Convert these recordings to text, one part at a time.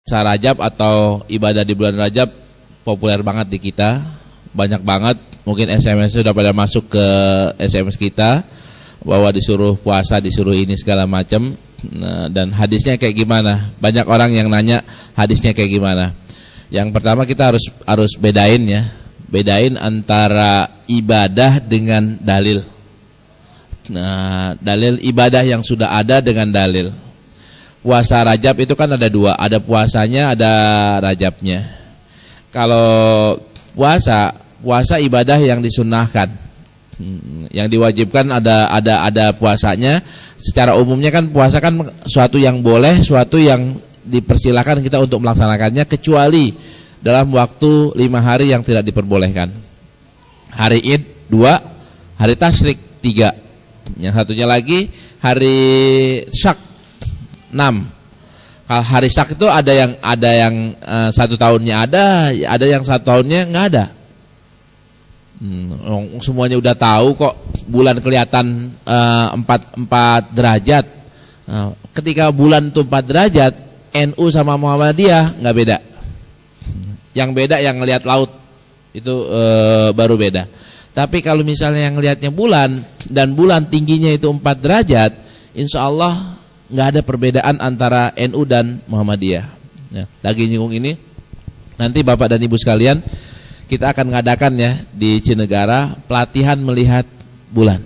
Puasa Rajab atau ibadah di bulan Rajab populer banget di kita, banyak banget. Mungkin SMS sudah pada masuk ke SMS kita bahwa disuruh puasa, disuruh ini segala macam. Nah, dan hadisnya kayak gimana? Banyak orang yang nanya hadisnya kayak gimana. Yang pertama kita harus bedain ya, bedain antara ibadah dengan dalil. Nah, dalil ibadah yang sudah ada dengan dalil. Puasa Rajab itu kan ada dua, ada puasanya, ada Rajabnya. Kalau puasa ibadah yang disunnahkan, yang diwajibkan ada puasanya. Secara umumnya kan puasa kan suatu yang boleh, suatu yang dipersilakan kita untuk melaksanakannya, kecuali dalam waktu 5 hari yang tidak diperbolehkan. Hari Id 2, hari Tasyrik 3, yang satunya lagi hari Syak 6. Kalau hari Syak itu ada yang 1 tahunnya ada yang 1 tahunnya nggak ada. Semuanya udah tahu kok bulan kelihatan 4 derajat. Ketika bulan itu 4 derajat, NU sama Muhammadiyah nggak beda. Yang beda yang ngelihat laut itu baru beda. Tapi kalau misalnya yang ngelihatnya bulan dan bulan tingginya itu 4 derajat, insya Allah nggak ada perbedaan antara NU dan Muhammadiyah. Ya, lagi nyinggung ini, nanti Bapak dan Ibu sekalian, kita akan mengadakan ya di Cinegara pelatihan melihat bulan.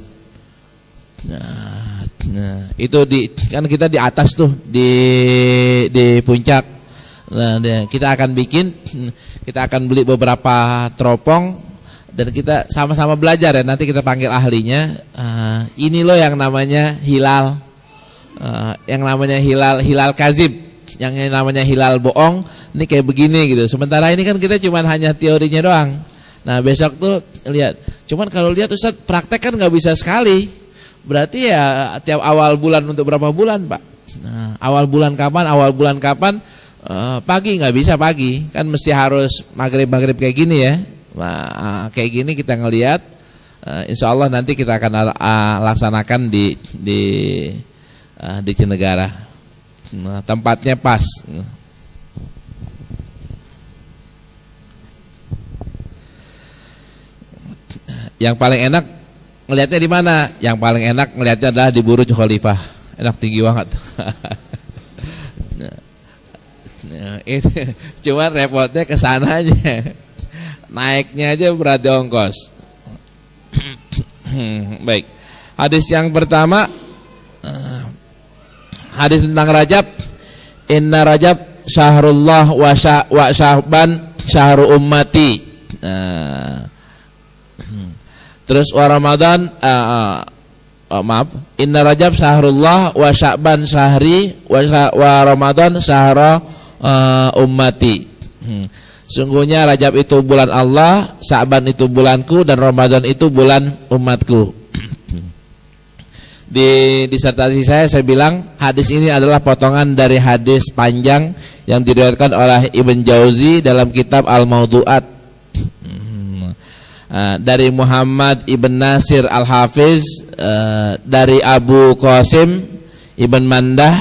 Nah, itu kan kita di atas tuh di puncak. Nah, kita akan beli beberapa teropong dan kita sama-sama belajar ya. Nanti kita panggil ahlinya. Ini loh yang namanya hilal. Yang namanya hilal kazib, yang namanya hilal bohong, ini kayak begini gitu. Sementara ini kan kita cuman hanya teorinya doang. Nah besok tuh lihat, cuman kalau lihat Ustaz praktek kan nggak bisa sekali. Berarti ya tiap awal bulan untuk berapa bulan Pak? Nah, awal bulan kapan? Pagi nggak bisa pagi, kan mesti harus maghrib kayak gini ya. Nah, kayak gini kita ngelihat, insya Allah nanti kita akan laksanakan di Cinegara. Nah, tempatnya pas. Yang paling enak ngelihatnya di mana? Yang paling enak ngelihatnya adalah di Burj Khalifah. Enak, tinggi banget. Nah, ini cuman repotnya ke sananya. Naiknya aja berat ongkos. Baik. Hadis yang pertama, hadis tentang Rajab. Inna Rajab syahrullah wa sya'ban syahru ummati. Terus wa Ramadan, Inna Rajab syahrullah wa sya'ban syahri wa Ramadan syahra ummati. Sungguhnya Rajab itu bulan Allah, Sya'ban itu bulanku, dan Ramadan itu bulan umatku. Di disertasi saya bilang hadis ini adalah potongan dari hadis panjang yang diriwayatkan oleh Ibn Jauzi dalam kitab Al-Mawdu'at, dari Muhammad Ibn Nasir Al-Hafiz, dari Abu Qasim Ibn Mandah,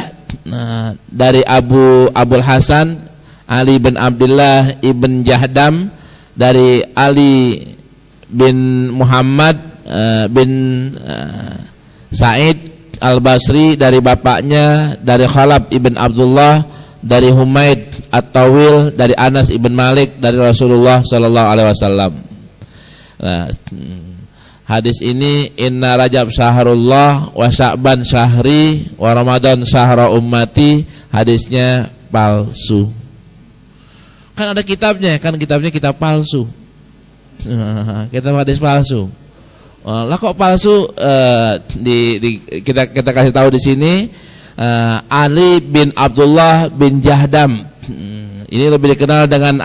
dari Abul Hasan Ali bin Abdullah Ibn Jahdam, dari Ali bin Muhammad bin Sa'id Al-Basri, dari bapaknya dari Khalab ibn Abdullah, dari Humaid At-Tawil, dari Anas ibn Malik, dari Rasulullah sallallahu alaihi wasallam. Nah, hadis ini Inna Rajab syahrullah wa Sya'ban syahri wa Ramadan syahra ummati, hadisnya palsu. Kan ada kitabnya, kitabnya kitab palsu. Kitab hadis palsu. Lah kok palsu? Kita kasih tahu di sini, Ali bin Abdullah bin Jahdam. Ini lebih dikenal dengan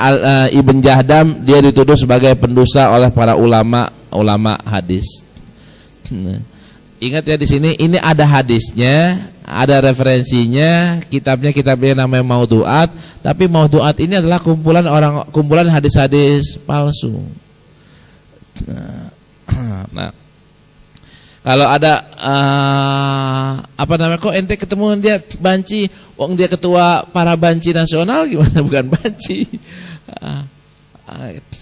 Ibn Jahdam. Dia dituduh sebagai pendosa oleh para ulama hadis. Ingat ya, di sini ini ada hadisnya, ada referensinya, kitabnya namanya Mawdu'at, tapi Mawdu'at ini adalah kumpulan hadis-hadis palsu. Nah, Kalau ada apa namanya, kok ente ketemu dia banci, wong dia ketua para banci nasional gimana, bukan banci.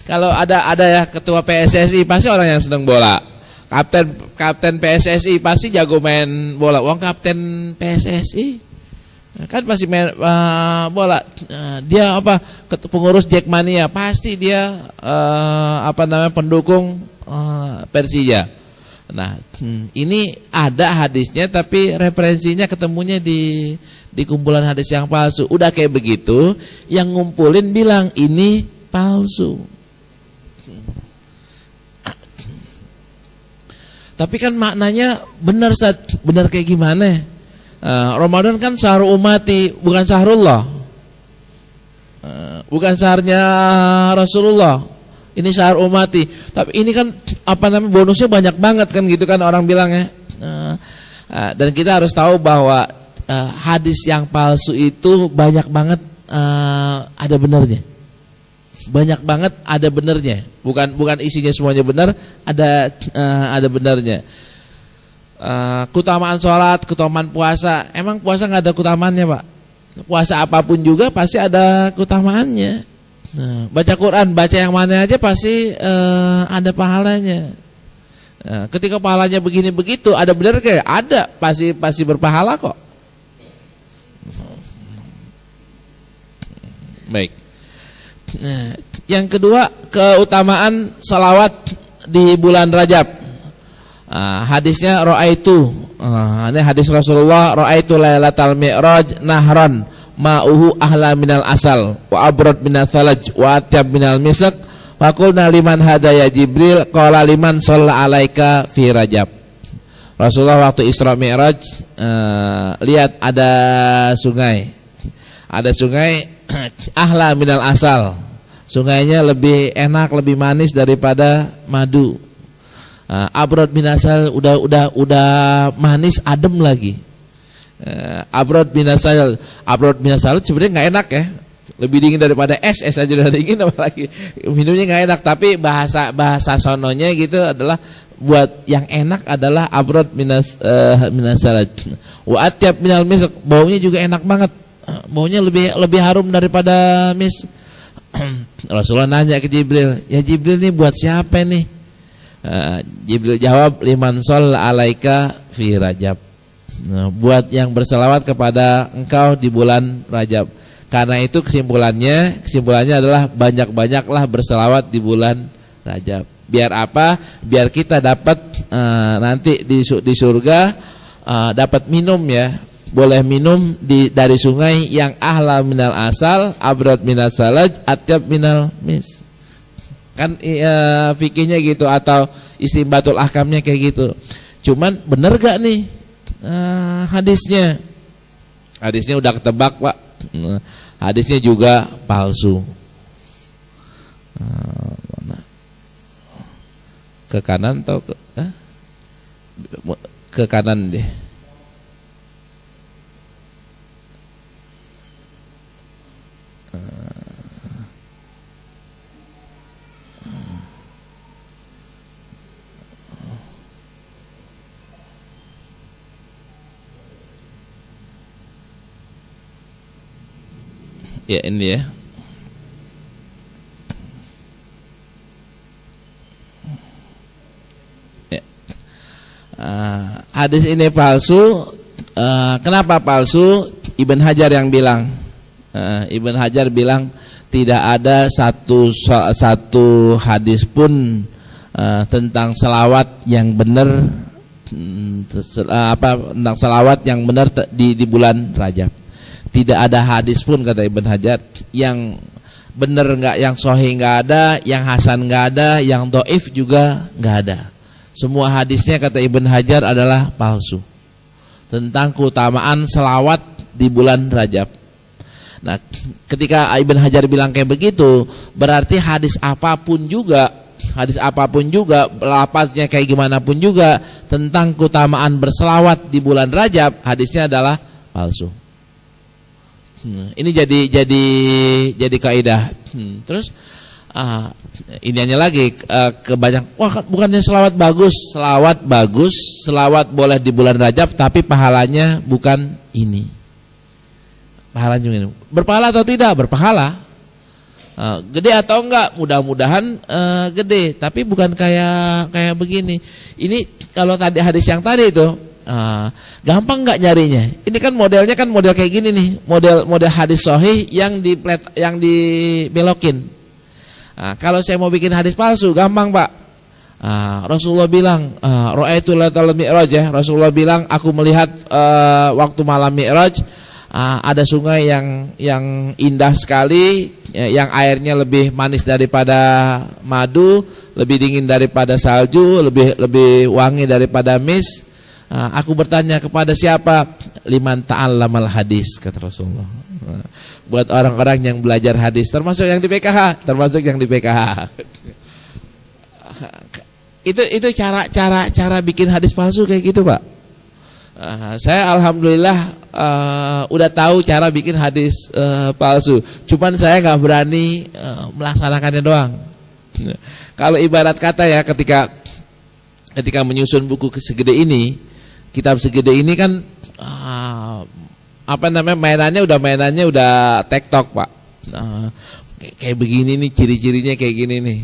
Kalau ada ya ketua PSSI pasti orang yang senang bola. Kapten PSSI pasti jago main bola. Wong kapten PSSI kan pasti main bola. Dia apa, pengurus Jackmania pasti dia apa namanya, pendukung Persija. Nah, ini ada hadisnya tapi referensinya ketemunya di kumpulan hadis yang palsu. Udah kayak begitu, yang ngumpulin bilang ini palsu. Tapi kan maknanya benar, benar kayak gimana? Ramadan kan syahrul umati, bukan syahrullah. Bukan syahrnya Rasulullah. Ini syahr umati. Tapi ini kan apa namanya, bonusnya banyak banget kan gitu kan orang bilang ya. Dan kita harus tahu bahwa hadis yang palsu itu banyak banget ada benernya. Banyak banget ada benernya. Bukan isinya semuanya benar, ada benernya. Keutamaan sholat, keutamaan puasa. Emang puasa nggak ada keutamaannya, Pak? Puasa apapun juga pasti ada keutamaannya. Nah, baca Quran, baca yang mana aja pasti ada pahalanya. Nah, ketika pahalanya begini begitu, ada benar kayak ada, pasti berpahala kok. Baik. Nah, yang kedua, keutamaan salawat di bulan Rajab. Hadisnya ra'aitu, ini hadis Rasulullah, ra'aitu lailatal mi'raj nahran ma'uhu ahla minal asal wa abrad minal thalaj wa atyab minal misak wa qulna liman hadaya Jibril qala liman shalla alaika fi Rajab. Rasulullah waktu Isra Mi'raj lihat ada sungai ahla minal asal, sungainya lebih enak, lebih manis daripada madu. Abrad bin asal udah manis, adem lagi. Abrad bin asal sebenarnya nggak enak ya, lebih dingin daripada es aja udah dingin, apalagi minumnya nggak enak. Tapi bahasa sononya gitu adalah buat yang enak adalah abrad bin asal. Wa atyab minal misk, baunya juga enak banget, baunya lebih harum daripada misk. Rasulullah nanya ke Jibril, ya Jibril nih buat siapa nih? Jibril jawab, liman shalla alaika fi Rajab. Nah, buat yang berselawat kepada engkau di bulan Rajab. Karena itu kesimpulannya adalah banyak-banyaklah berselawat di bulan Rajab. Biar apa? Biar kita dapat nanti di surga dapat minum ya. Boleh minum dari sungai yang ahla minal asal, abrad minal salaj, atyab minal mis. Kan fikihnya gitu, atau istimbatul ahkamnya kayak gitu. Cuman bener gak nih hadisnya? Hadisnya udah ketebak, Pak. Hadisnya juga palsu. Ke kanan atau ke kanan deh. Ya ini ya. Hadis ini palsu. Kenapa palsu? Ibn Hajar yang bilang. Ibn Hajar bilang tidak ada satu hadis pun tentang selawat yang benar, tentang selawat yang benar di bulan Rajab. Tidak ada hadis pun, kata Ibn Hajar, yang benar enggak, yang sahih enggak ada, yang hasan enggak ada, yang dhaif juga enggak ada. Semua hadisnya, kata Ibn Hajar, adalah palsu tentang keutamaan selawat di bulan Rajab. Nah, ketika Ibn Hajar bilang kayak begitu, berarti hadis apapun juga, lafaznya kayak gimana pun juga, tentang keutamaan berselawat di bulan Rajab, hadisnya adalah palsu. Ini jadi kaidah. Terus Ini hanya lagi kebanyakan, wah bukannya selawat bagus, selawat boleh di bulan Rajab, tapi pahalanya bukan ini. Pahalanya ini. Berpahala atau tidak? Berpahala. Gede atau enggak? Mudah-mudahan gede, tapi bukan kayak begini. Ini kalau tadi hadis yang tadi itu gampang enggak nyarinya? Ini kan modelnya kan model kayak gini nih, model hadis sahih yang dibelokin. Kalau saya mau bikin hadis palsu, gampang Pak. Rasulullah bilang, ra'aitu lailatal mi'raj ya. Rasulullah bilang, aku melihat waktu malam Mi'raj ada sungai yang indah sekali, yang airnya lebih manis daripada madu, lebih dingin daripada salju, lebih wangi daripada mis. Aku bertanya kepada siapa? Liman ta'allamal hadis, kata Rasulullah. Buat orang-orang yang belajar hadis, termasuk yang di PKH, Itu cara bikin hadis palsu kayak gitu, Pak. Saya alhamdulillah udah tahu cara bikin hadis palsu. Cuman saya nggak berani melaksanakannya doang. Kalau ibarat kata ya, ketika menyusun buku segede ini, kitab segede ini kan mainannya udah TikTok Pak. Kayak begini nih ciri-cirinya, kayak gini nih.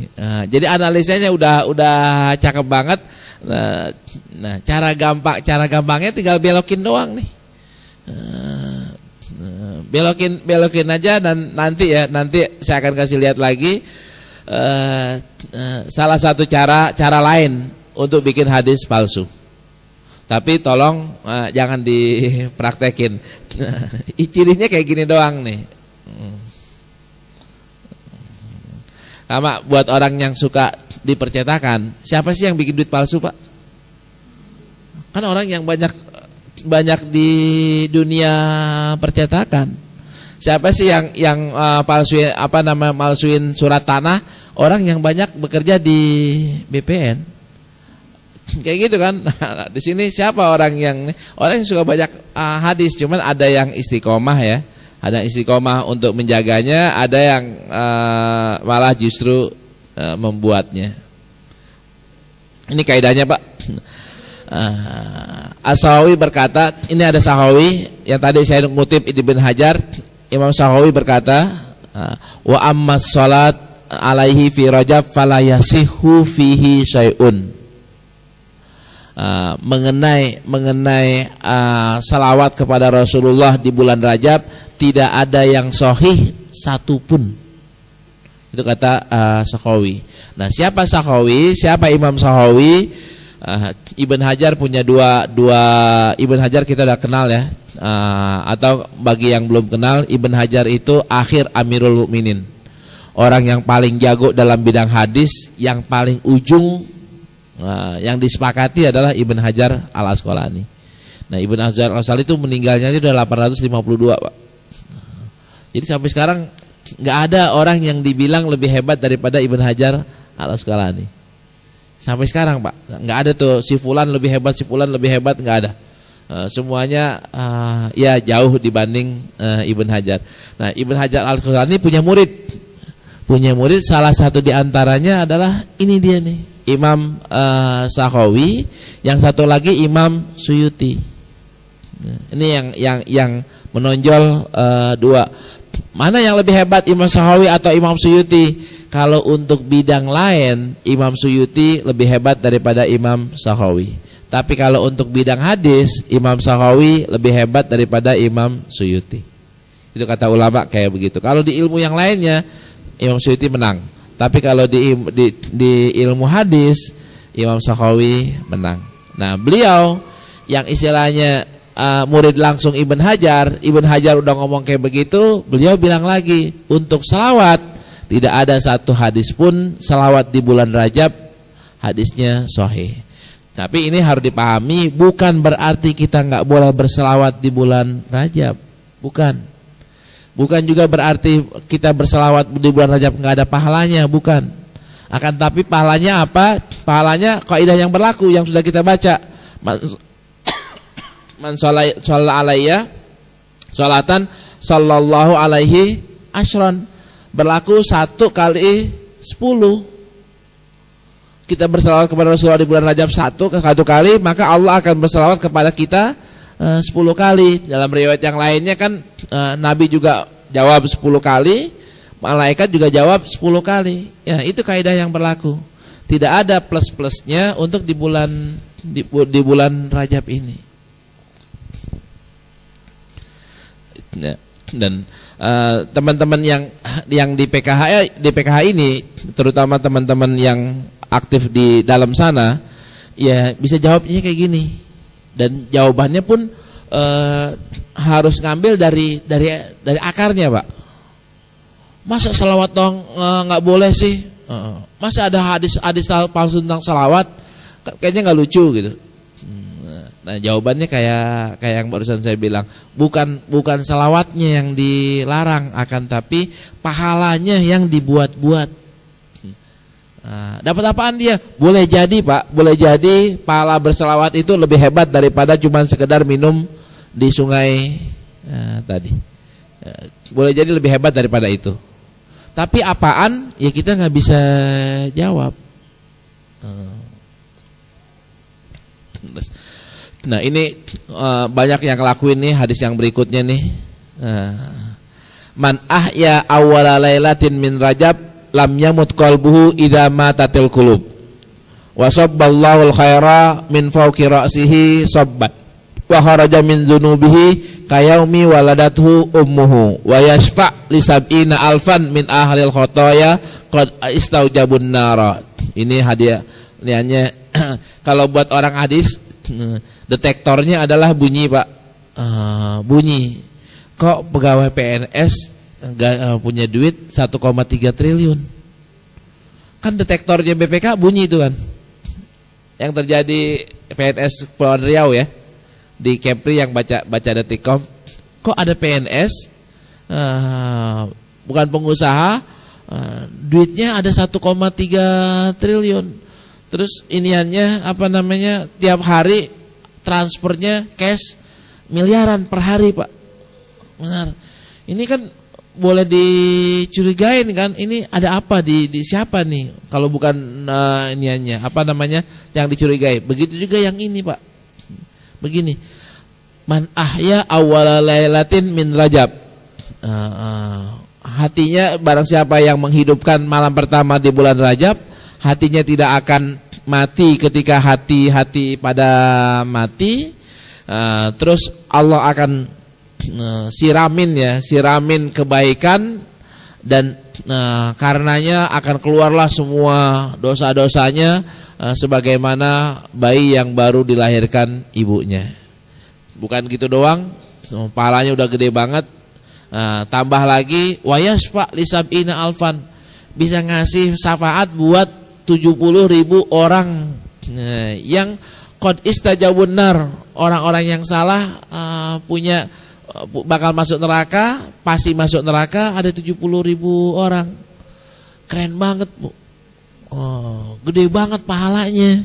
Jadi analisanya udah cakep banget. Nah, cara gampangnya tinggal belokin doang nih. Belokin aja, dan nanti saya akan kasih lihat lagi salah satu cara lain untuk bikin hadis palsu. Tapi tolong jangan dipraktekin. Cirinya kayak gini doang nih. Sama buat orang yang suka dipercetakan, siapa sih yang bikin duit palsu, Pak? Kan orang yang banyak di dunia percetakan. Siapa sih yang palsuin surat tanah? Orang yang banyak bekerja di BPN. Kayak gitu kan. Nah, di sini siapa orang yang suka banyak hadis, cuman ada yang istiqomah ya. Ada yang istiqomah untuk menjaganya, ada yang malah justru membuatnya. Ini kaidahnya, Pak. As-Sahawi berkata, ini ada Sahawi yang tadi saya ngutip Ibnu Hajar. Imam Sahawi berkata, wa ammas salat alaihi fi Rajab fala yasihhu fihi syai'un. Mengenai salawat kepada Rasulullah di bulan Rajab tidak ada yang sahih satupun. Itu kata Sakhawi. Nah, siapa Sakhawi? Siapa Imam Sakhawi? Ibn Hajar punya dua Ibn Hajar kita udah kenal ya. Atau bagi yang belum kenal, Ibn Hajar itu akhir Amirul Mukminin. Orang yang paling jago dalam bidang hadis, yang paling ujung. Yang disepakati adalah Ibn Hajar Al-Asqalani. Nah, Ibn Hajar Al-Asqalani itu meninggalnya itu udah 852, Pak. Jadi sampai sekarang nggak ada orang yang dibilang lebih hebat daripada Ibn Hajar Al-Asqalani. Sampai sekarang, Pak, nggak ada tuh si fulan lebih hebat, nggak ada. Semuanya ya jauh dibanding Ibn Hajar. Nah, Ibn Hajar Al-Asqalani punya murid, salah satu diantaranya adalah ini dia nih, Imam Sakhawi, yang satu lagi Imam Suyuti. Ini yang menonjol dua. Mana yang lebih hebat, Imam Sakhawi atau Imam Suyuti? Kalau untuk bidang lain, Imam Suyuti lebih hebat daripada Imam Sakhawi. Tapi kalau untuk bidang hadis, Imam Sakhawi lebih hebat daripada Imam Suyuti. Itu kata ulama kayak begitu. Kalau di ilmu yang lainnya, Imam Suyuti menang. Tapi kalau di ilmu hadis, Imam Sakhawi menang. Nah, beliau yang istilahnya murid langsung Ibn Hajar udah ngomong kayak begitu, beliau bilang lagi, untuk salawat tidak ada satu hadis pun salawat di bulan Rajab hadisnya sahih. Tapi ini harus dipahami, bukan berarti kita nggak boleh berselawat di bulan Rajab, bukan juga berarti kita berselawat di bulan Rajab nggak ada pahalanya, bukan. Akan tapi pahalanya apa? Pahalanya kaidah yang berlaku yang sudah kita baca. Man shalla alayya sholatan sallallahu alaihi asyran. Berlaku 1 kali 10. Kita berselawat kepada Rasulullah di bulan Rajab satu kali, maka Allah akan berselawat kepada kita 10 kali. Dalam riwayat yang lainnya kan Nabi juga jawab 10 kali, malaikat juga jawab 10 kali. Ya, itu kaidah yang berlaku. Tidak ada plus-plusnya untuk di bulan Rajab ini. Ya, dan teman-teman yang di PKH ini, terutama teman-teman yang aktif di dalam sana, ya bisa jawabnya kayak gini. Dan jawabannya pun harus ngambil dari akarnya, Pak. Masa salawat dong nggak boleh sih? Masa ada hadis palsu tentang salawat? Kayaknya nggak lucu gitu. Nah, jawabannya kayak yang barusan saya bilang, bukan salawatnya yang dilarang, akan tapi pahalanya yang dibuat-buat. Dapat apaan dia? Boleh jadi, Pak, boleh jadi pahala berselawat itu lebih hebat daripada cuma sekedar minum di sungai tadi. Boleh jadi lebih hebat daripada itu. Tapi apaan? Ya kita nggak bisa jawab. Nah, ini banyak yang ngelakuin nih hadis yang berikutnya nih. Man ahya awwala lailatin min Rajab lam yamut qalbuhu idza matatil qulub. Wa sabballahu al-khaira min fawqi ra'sihi sabbat. Wa kharaja min dzunubihi kayaumi waladathu ummuhu wa yashfa' li sab'ina alfan min ahlil khotoya qad istaujabun nara. Ini hadiah liannya. Kalau buat orang hadis, detektornya adalah bunyi, Pak. Bunyi. Kok pegawai PNS enggak punya duit 1,3 triliun? Kan detektornya BPK bunyi itu kan. Yang terjadi PNS Kepulauan Riau ya. Di Kepri yang baca Detikcom. Kok ada PNS bukan pengusaha, duitnya ada 1,3 triliun. Terus iniannya apa namanya, tiap hari transfernya cash miliaran per hari, Pak. Benar. Ini kan boleh dicurigain kan, ini ada apa di siapa nih kalau bukan iniannya apa namanya yang dicurigai. Begitu juga yang ini, Pak. Begini, man ahya awwala lailatin min Rajab, hatinya barang siapa yang menghidupkan malam pertama di bulan Rajab, hatinya tidak akan mati ketika hati pada mati. Terus Allah akan siramin kebaikan, dan karenanya akan keluarlah semua dosa-dosanya sebagaimana bayi yang baru dilahirkan ibunya. Bukan gitu doang, pahalanya udah gede banget. Tambah lagi wayasfa lisab'ina alfan, bisa ngasih syafaat buat 70.000 orang yang qad istajabun nar, orang-orang yang salah bakal masuk neraka, pasti masuk neraka, ada 70.000 orang. Keren banget, Bu. Gede banget pahalanya.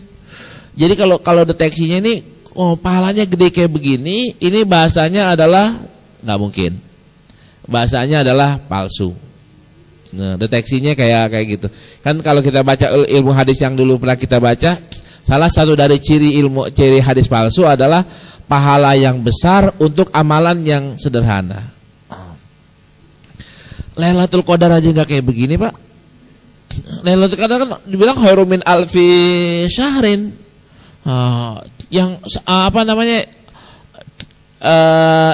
Jadi kalau deteksinya ini pahalanya gede kayak begini, ini bahasanya adalah nggak mungkin. Bahasanya adalah palsu. Nah, deteksinya kayak gitu. Kan kalau kita baca ilmu hadis yang dulu pernah kita baca, salah satu dari ciri hadis palsu adalah pahala yang besar untuk amalan yang sederhana. Lailatul Qadar aja nggak kayak begini, Pak. Lailatul Qadar kan dibilang khairum min alfi syahrin. Yang apa namanya?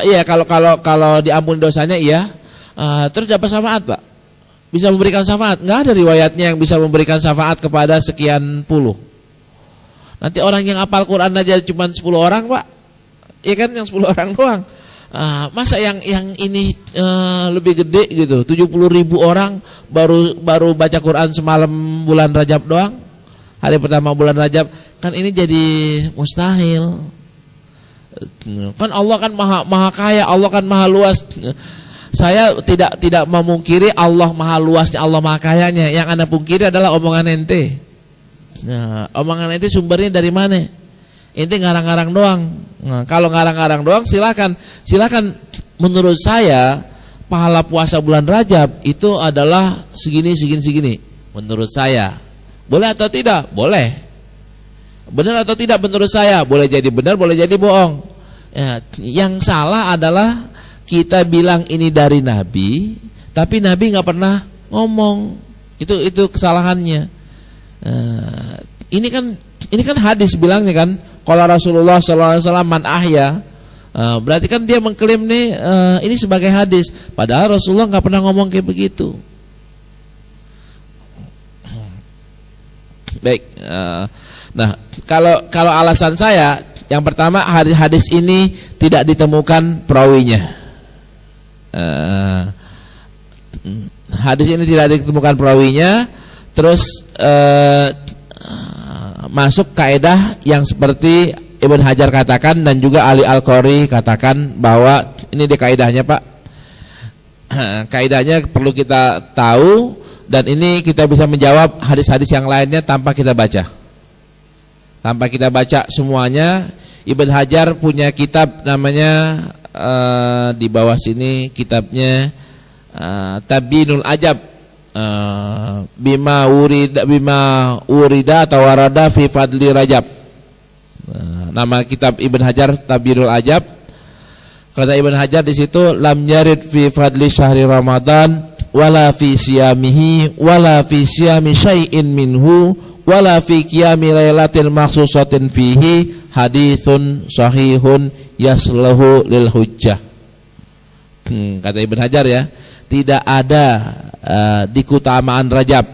Iya, kalau diampuni dosanya iya. Terus dapat syafaat, Pak. Bisa memberikan syafaat. Nggak ada riwayatnya yang bisa memberikan syafaat kepada sekian puluh. Nanti orang yang hafal Quran aja cuma 10 orang, Pak. Iya kan, yang 10 orang doang. Masa yang ini lebih gede gitu, 70.000 orang baru baca Quran semalam bulan Rajab doang, hari pertama bulan Rajab, kan ini jadi mustahil. Kan Allah kan maha kaya, Allah kan maha luas. Saya tidak memungkiri Allah maha luasnya, Allah maha kayanya. Yang Anda pungkiri adalah omongan ente. Nah, omongan ente sumbernya dari mana? Ente ngarang-ngarang doang. Nah, kalau ngarang-ngarang doang silakan menurut saya pahala puasa bulan Rajab itu adalah segini. menurut saya. Boleh atau tidak? Boleh. Benar atau tidak menurut saya? Boleh jadi benar, boleh jadi bohong. Ya, yang salah adalah kita bilang ini dari Nabi, tapi Nabi nggak pernah ngomong. Itu kesalahannya. Ini kan hadis bilangnya kan, kalau Rasulullah SAW man ahya, berarti kan dia mengklaim nih ini sebagai hadis, padahal Rasulullah nggak pernah ngomong kayak begitu. Baik, nah kalau alasan saya, yang pertama hadis ini tidak ditemukan perawinya. Hadis ini tidak ditemukan perawinya. Terus masuk kaedah yang seperti Ibn Hajar katakan dan juga Ali Al-Qori katakan bahwa ini di kaedahnya Pak. Kaedahnya perlu kita tahu, dan ini kita bisa menjawab hadis-hadis yang lainnya tanpa kita baca. Tanpa kita baca semuanya. Ibn Hajar punya kitab namanya di bawah sini kitabnya Tabyinul Ajab bima urida atau warada fi fadli Rajab. Nama kitab Ibn Hajar Tabyinul Ajab. Kata Ibn Hajar di situ, lam yarid fi fadli syahri Ramadan wala fi siyamihi wala fi siyami syai'in minhu wala fi qiyami lailatin makhsusatin fihi haditsun sahihun yaslahu lil hujjah. Kata Ibn Hajar ya, tidak ada di keutamaan Rajab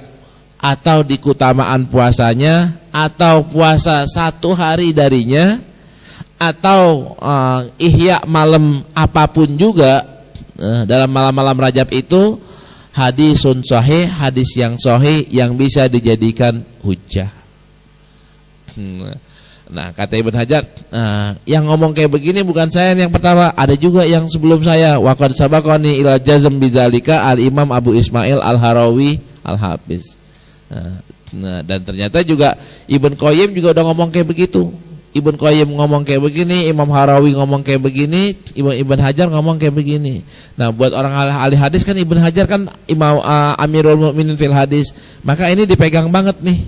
atau di keutamaan puasanya atau puasa satu hari darinya atau ihya malam apapun juga dalam malam-malam Rajab itu hadisun sahih, hadis yang sahih yang bisa dijadikan hujjah. Nah, kata Ibn Hajar, yang ngomong kayak begini bukan saya yang pertama, ada juga yang sebelum saya. Wa qad sabaqani ila jazm bidzalika al-Imam Abu Ismail Al-Harawi Al-Hafiz. Nah, dan ternyata juga Ibn Qayyim juga udah ngomong kayak begitu. Ibn Qayyim ngomong kayak begini, Imam Harawi ngomong kayak begini, Ibn Hajar ngomong kayak begini. Nah, buat orang ahli hadis kan Ibn Hajar kan Imam Amirul Mukminin fil hadis, maka ini dipegang banget nih.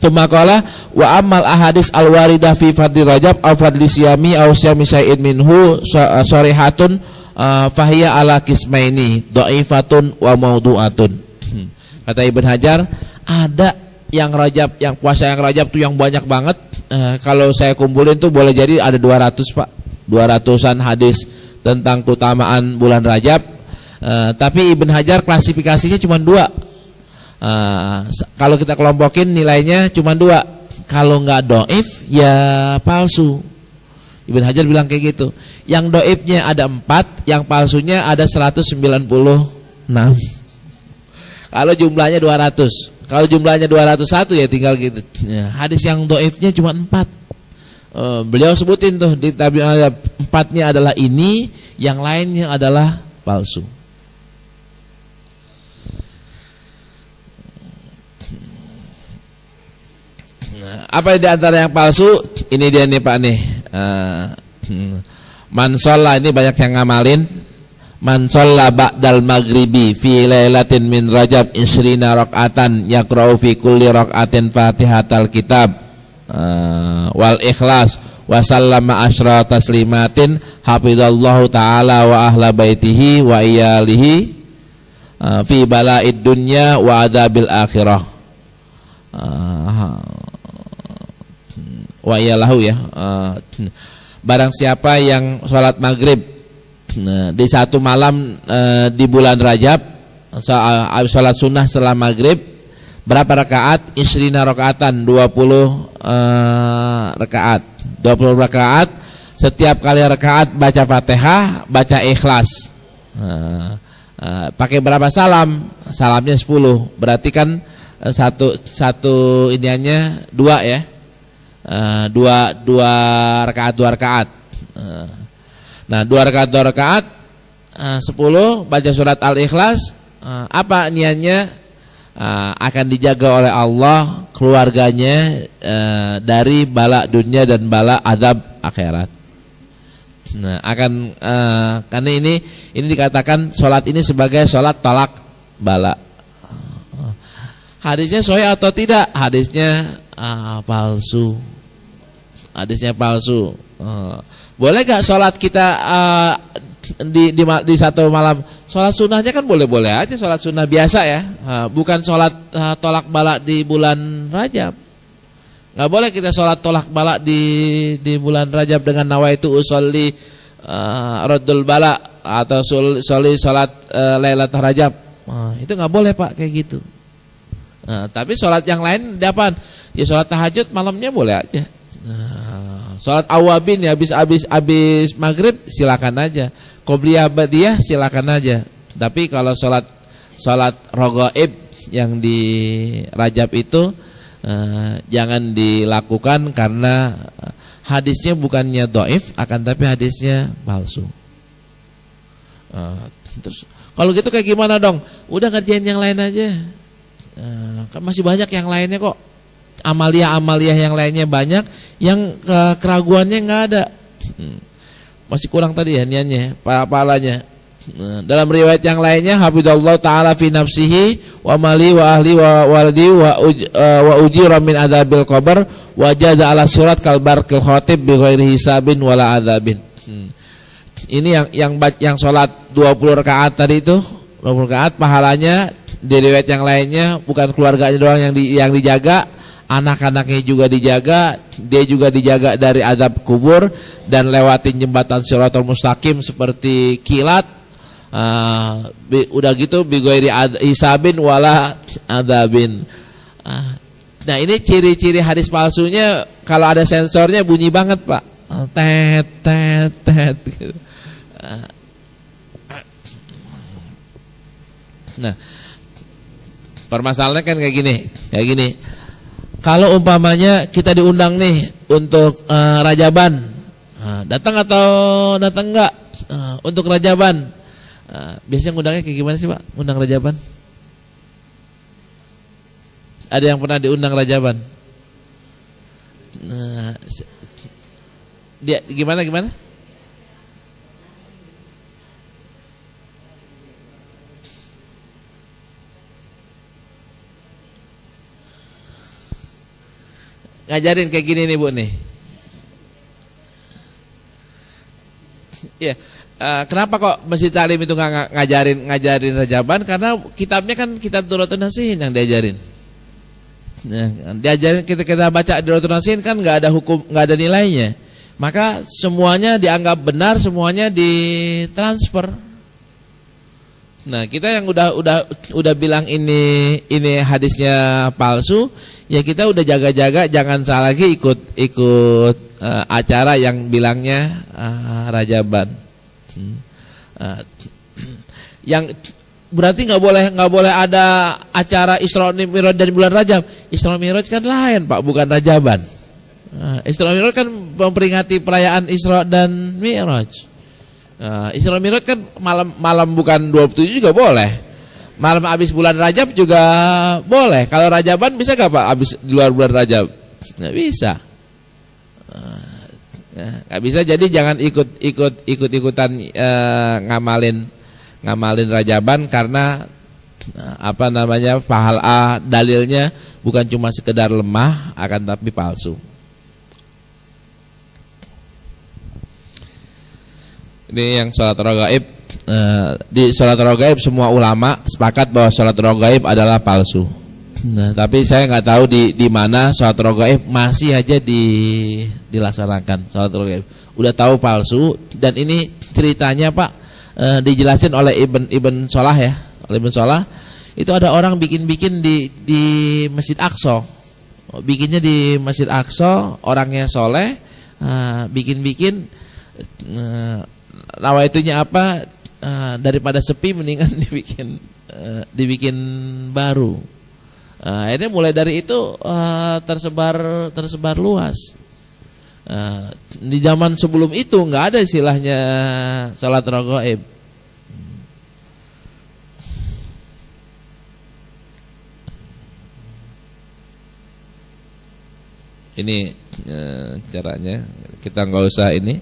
Tumakala wa amal ahadis al-waridah fi fadli Rajab aw fadli siyami aw siyami syai'in minhu sharihatun fahiya ala qismaini dhaifatun wa maudu'atun. Kata Ibn Hajar, ada yang Rajab, yang puasa yang Rajab tuh yang banyak banget. Kalau saya kumpulin tuh boleh jadi ada 200 Pak, 200-an hadis tentang keutamaan bulan Rajab. Tapi Ibn Hajar klasifikasinya cuma 2. Kalau kita kelompokin nilainya cuma 2. Kalau nggak doif ya palsu. Ibn Hajar bilang kayak gitu. Yang doifnya ada 4, yang palsunya ada 196. Kalau jumlahnya 200. Kalau jumlahnya 201 ya tinggal gitu. Ya, hadis yang doifnya cuma 4. Beliau sebutin tuh di tabi'in 4-nya adalah ini, yang lainnya adalah palsu. Nah, apa di antara yang palsu? Ini dia nih Pak nih. Man sholla, ini banyak yang ngamalin. Man sholla ba'dal maghribi fi lailatin min Rajab 20 rakaatan yaqra'u fi kulli rakaatin Fatihatal kitab wal ikhlas wa sallama asyra taslimatin hafizallahu ta'ala wa ahla baitihi wa iyalihi fi bala'id dunya wa adabil akhirah. Wa iyalahu ya. Barang siapa yang sholat maghrib di satu malam di bulan Rajab, sholat sunnah setelah maghrib, berapa rakaat? 20 rakaatan, 20 rakaat. 20 rakaat, setiap kali rakaat baca Fatihah, baca ikhlas. Pakai berapa salam? Salamnya 10. Berarti kan satu iniannya 2 ya. 2 rakaat 2 rakaat. Nah, 2 rakaat 10 baca surat Al-Ikhlas. Apa niatnya? Akan dijaga oleh Allah keluarganya dari bala dunia dan bala azab akhirat. Nah, akan karena ini dikatakan sholat ini sebagai sholat tolak bala. Hadisnya sahih atau tidak? Hadisnya palsu. Hadisnya palsu. Boleh gak sholat kita di satu malam? Sholat sunnahnya kan boleh-boleh aja, sholat sunnah biasa ya. Bukan sholat tolak bala di bulan Rajab. Gak boleh kita sholat tolak bala di bulan Rajab dengan nawaitu usolli raddul bala atau sholli sholat Lailatul Rajab. Itu gak boleh Pak kayak gitu. Tapi sholat yang lain dapat ya, sholat tahajud malamnya boleh aja. Sholat awabin ya, habis maghrib silakan aja. Qobliyah ba'diyah silakan aja. Tapi kalau sholat raghaib yang di Rajab itu jangan dilakukan karena hadisnya bukannya dhaif, akan tapi hadisnya palsu. Terus kalau gitu kayak gimana dong? Udah ngerjain yang lain aja. Kan masih banyak yang lainnya kok. Amalia-amalia yang lainnya banyak, yang keraguannya nggak ada. Masih kurang tadi ya niannya, pahalanya. Dalam riwayat yang lainnya, hafidallahu taala fi nafsihi wa mali wa ahli wa waldi wa ujira min adzabil qabr wa jaza ala surat kal barqil khatib bi ghairi hisabin wala adzabin. Ini yang salat 20 rakaat tadi itu, 20 rakaat pahalanya. Di riwayat yang lainnya bukan keluarganya doang yang dijaga, anak-anaknya juga dijaga, dia juga dijaga dari azab kubur dan lewatin jembatan Shirathul Mustaqim seperti kilat. Udah gitu bi ghairi hisabin wala adzabin. Nah, ini ciri-ciri hadis palsunya, kalau ada sensornya bunyi banget, Pak. Tet tet tet gitu. Nah, permasalahannya kan kayak gini. Kalau umpamanya kita diundang nih untuk Rajaban, datang atau datang enggak untuk Rajaban? Biasanya ngundangnya kayak gimana sih Pak? Undang Rajaban? Ada yang pernah diundang Rajaban? Dia gimana? Ngajarin kayak gini nih Bu nih. Ya, kenapa kok Masjid Ta'lim itu nggak ngajarin Rajaban? Karena kitabnya kan kitab Duratul Nasihin yang diajarin. Nah, diajarin kita baca Duratul Nasihin kan nggak ada hukum, nggak ada nilainya. Maka semuanya dianggap benar, semuanya ditransfer. Nah, kita yang udah bilang ini hadisnya palsu, ya kita udah jaga-jaga jangan salah lagi ikut acara yang bilangnya Rajaban. Yang berarti nggak boleh ada acara Isra Mi'raj dari bulan Rajab. Isra Mi'raj kan lain Pak, bukan Rajaban. Isra Mi'raj kan memperingati perayaan Isra dan Mi'raj. Isra Mi'raj kan malam bukan 27 juga boleh. Malam habis bulan Rajab juga boleh. Kalau Rajaban bisa gak Pak habis di luar bulan Rajab? Nggak bisa. Nggak bisa, jadi jangan ikut-ikutan ngamalin Rajaban karena pahala dalilnya bukan cuma sekedar lemah, akan tapi palsu. Ini yang sholat raghaib. Di sholat raghaib semua ulama sepakat bahwa sholat raghaib adalah palsu. Nah, tapi saya nggak tahu di mana sholat raghaib masih aja dilaksanakan sholat raghaib. Udah tahu palsu, dan ini ceritanya Pak dijelasin oleh Ibn Salah ya, oleh Ibn Salah. Itu ada orang bikin di Masjid Aqsa, bikinnya di Masjid Aqsa, orangnya soleh, bikin nawaitunya apa? Daripada sepi mendingan dibikin baru. Akhirnya mulai dari itu tersebar luas. Di zaman sebelum itu nggak ada istilahnya salat raghaib. Ini caranya, kita nggak usah ini.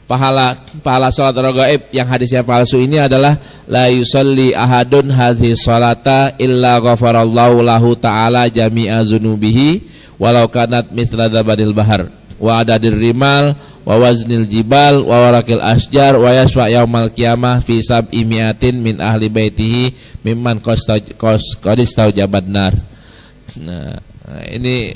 pahala salat raghaib yang hadisnya palsu ini adalah la yusalli ahadun hadhihi salata illa ghafarallahu lahu ta'ala jami'a dzunubihi walau kanat mithla zabadil bahar wa adadir rimal wa waznil jibal wa warakil asjar wa yasfa yaumal qiyamah fi sab'i mi'atin min ahli baitihi mimman qadistau jabannar. Nah, ini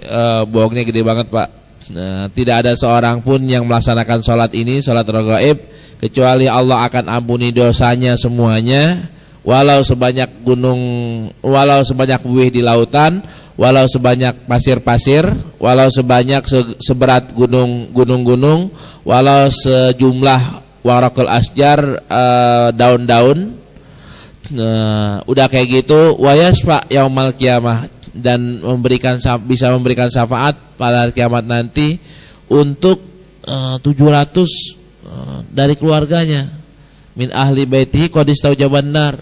bohongnya gede banget, Pak. Nah, tidak ada seorang pun yang melaksanakan sholat ini, sholat raghaib, kecuali Allah akan ampuni dosanya semuanya, walau sebanyak gunung, walau sebanyak buih di lautan, walau sebanyak pasir-pasir, walau sebanyak seberat gunung-gunung, walau sejumlah warakul asjar, daun-daun. Nah, udah kayak gitu, wa yasfa yaumal qiyamah, dan bisa memberikan syafaat pada hari kiamat nanti untuk 700 dari keluarganya min ahli baitihi qadistau jabannar.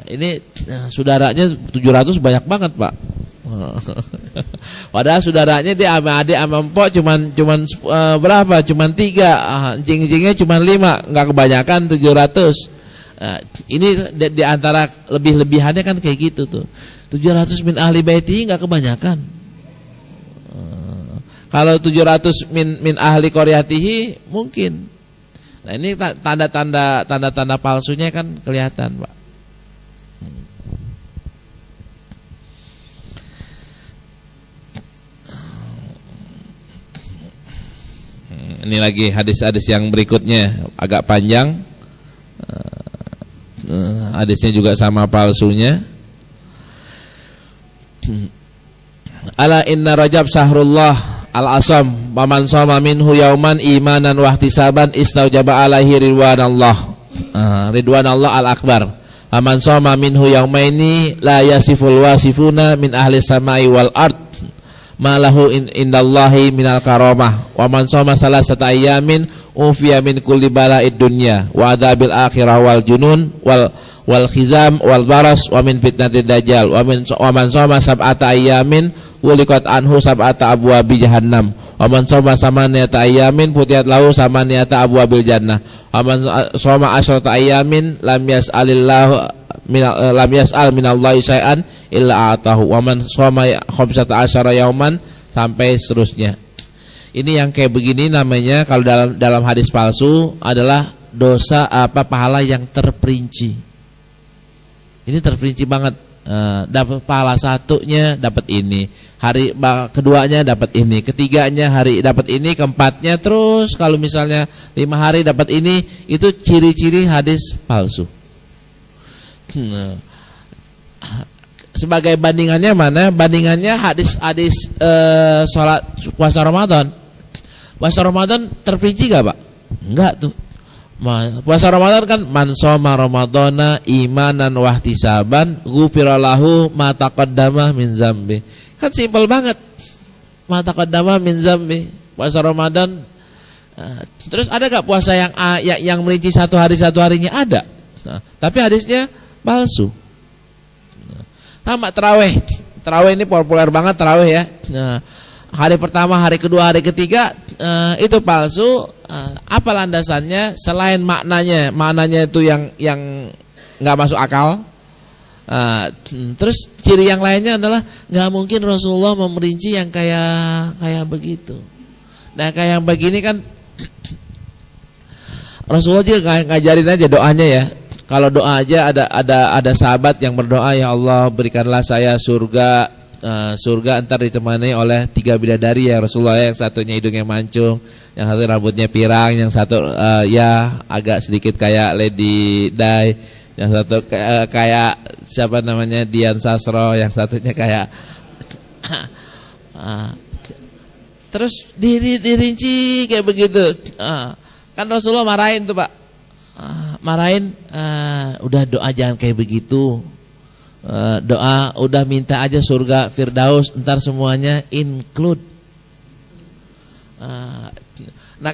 Ini saudaranya 700 banyak banget, Pak. Padahal saudaranya dia sama adik sama empok cuman berapa? Cuman 3, jing-jingnya cuman 5, enggak kebanyakan 700. Ini di antara lebih-lebihannya kan kayak gitu tuh. 700 min ahli baiti enggak kebanyakan. Kalau 700 min ahli qaryatihi mungkin. Nah, ini tanda-tanda palsunya kan kelihatan, Pak. Ini lagi hadis-hadis yang berikutnya agak panjang. Hadisnya juga sama palsunya. Ala inna Rajab sahrullah al-asam paman shoma minhu yauman imanan wa ihtisaban istaujaba alaihi ridwanallah al-akbar. Paman shoma minhu yaumaini la yasiful wasifuna min ahli samai wal ard ma lahu indallahi minal karamah. Wa man shoma salasata ayyamin ufiya min kulli bala'id dunya wa adzabil akhirah wal junun wal khizam wal baras wa min fitnatid dajjal wa man shoma sab'ata ayyamin wuliqat anhu sab'ata abwabi jahannam wa man shoma samaniyata ayyamin futiyat lahu samaniyata abwabil jannah wa man shoma asyrata ayyamin lam yas'al minallahi syai'an illa atahu wa man shoma khamsata asyara yauman sampai seterusnya. Ini yang kayak begini namanya kalau dalam hadis palsu adalah dosa pahala yang terperinci. Ini terperinci banget. Dapat pahala satunya dapat ini, hari keduanya dapat ini, ketiganya hari dapat ini, keempatnya terus kalau misalnya 5 hari dapat ini, itu ciri-ciri hadis palsu. Sebagai bandingannya mana? Bandingannya hadis sholat puasa Ramadan. Puasa Ramadan terperinci gak, Pak? Enggak tuh. Puasa Ramadan kan man shoma ramadhana imanan wa ihtisaban ghufira lahu ma taqaddama min dzambi. Kan simpel banget. Ma taqaddama min dzambi. Puasa Ramadan. Terus ada gak puasa yang merinci satu harinya? Ada. Nah, tapi hadisnya palsu. Sama tarawih. Tarawih ini populer banget tarawih ya. Nah, hari pertama, hari kedua, hari ketiga itu palsu. Apa landasannya selain maknanya itu yang nggak masuk akal. Terus ciri yang lainnya adalah nggak mungkin Rasulullah memerinci yang kayak begitu. Nah, kayak yang begini kan Rasulullah juga ngajarin aja doanya ya. Kalau doa aja ada sahabat yang berdoa, ya Allah berikanlah saya surga ntar ditemani oleh 3 bidadari ya Rasulullah, yang satunya hidungnya mancung, yang satu rambutnya pirang, yang satu ya agak sedikit kayak Lady Di, yang satu kayak siapa namanya Dian Sastro, yang satunya kayak terus dirinci kayak begitu. Kan Rasulullah marahin tuh, Pak, marahin udah doa jangan kayak begitu. Doa udah minta aja surga Firdaus, ntar semuanya include. Nah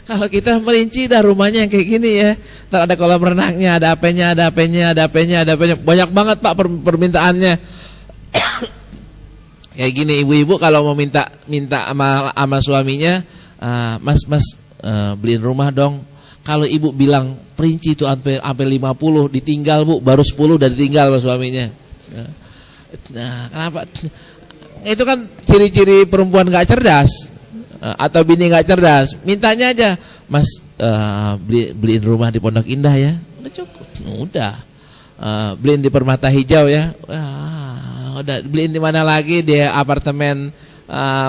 kalau kita merinci dah rumahnya yang kayak gini ya, ntar ada kolam renangnya, ada apanya, banyak banget Pak permintaannya. Kayak gini ibu-ibu kalau mau minta sama suaminya, mas beliin rumah dong. Kalau ibu bilang perinci itu sampai 50, ditinggal bu, baru 10 udah ditinggal sama suaminya. Nah, kenapa? Itu kan ciri-ciri perempuan gak cerdas atau bini gak cerdas. Mintanya aja, Mas, beliin rumah di Pondok Indah ya. Udah cukup, udah. Beliin di Permata Hijau ya. Udah, beliin di mana lagi, di apartemen